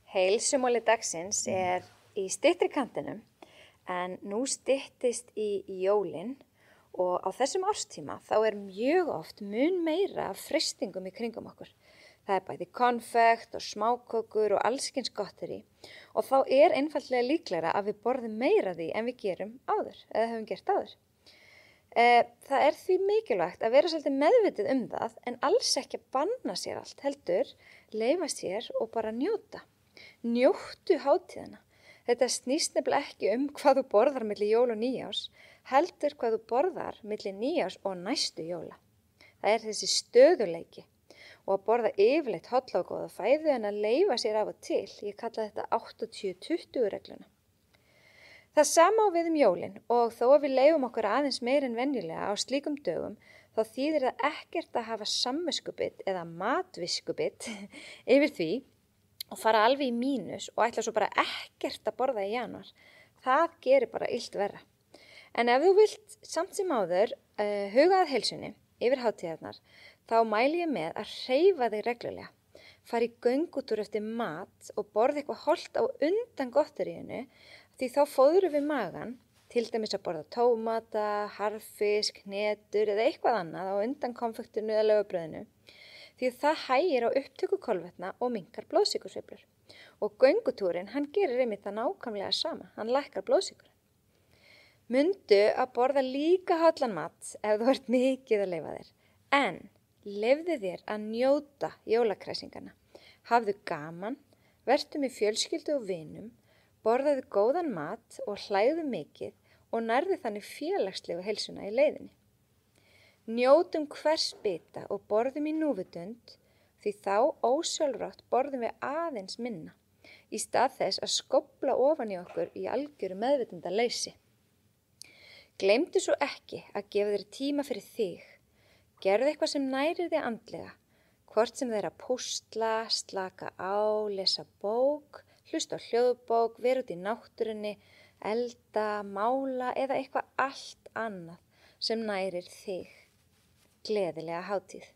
Heilsumálið dagsins í styttri kantinum en nú styttist í jólin og á þessum árstíma þá mjög oft mun meira af freistingum í kringum okkur. Það bæði konfekt og smákökur og allskyns gotterí og þá einfaldlega líklegra að við borðum meira af því en við gerum áður eða höfum gert áður. Það því mikilvægt að vera svolítið meðvitið um það en alls ekki að banna sér allt heldur, leyfa sér og bara njóta. Njóttu hátíðina. Þetta snýst nefnilega ekki hvað þú borðar milli jól og nýjárs, heldur hvað þú borðar milli nýjárs og næstu jóla. Það þessi stöðuleiki og að borða yfirleitt holla og góða fæðu en að leyfa sér af og til. Ég kalla þetta 80-20 regluna. Það sama á við jólin og þó að við leyfum okkur aðeins meir en venjulega á slíkum dögum, þá þýðir það ekkert að hafa samviskubit eða matviskubit yfir því og fara alveg í mínus og ætla svo bara ekkert að borða í janúar. Það gerir bara illt verra. En ef þú vilt samt sem áður huga að heilsunni yfir hátíðarnar, þá mæli ég með að hreyfa þig reglulega. Fara í göngutúr eftir mat og borða eitthvað hollt á undan gotteríinu, því þá fóðrum við magann, til dæmis að borða tómata, harðfisk, hnetur eða eitthvað annað á undan konfektinu eða laufabrauðinu. Því það hægir á upptöku kolvetna og minnkar blóðsykursveiflur. Og göngutúrinn, hann gerir einmitt það nákvæmlega sama, hann lækkar blóðsykur. Mundu að borða líka hollan mat ef þú ert mikið að leyfa þér. En leyfðu þér að njóta jólakræsingarna. Hafðu gaman, vertu með fjölskyldu og vinum, borðaðu góðan mat og hlæðu mikið og nærðu þannig félagslegu heilsuna í leiðinni. Njótum hvers bita og borðum í núvitund, því þá ósjálfrátt borðum við aðeins minna, í stað þess að skófla ofan í okkur í algjöru meðvitundaleysi. Gleymdu svo ekki að gefa þér tíma fyrir þig. Gerðu eitthvað sem nærir þig andlega, hvort sem að púsla, slaka á, lesa bók, hlusta á hljóðbók, vera út í náttúrunni, elda, mála eða eitthvað allt annað sem nærir þig. Gleðilega hátíð.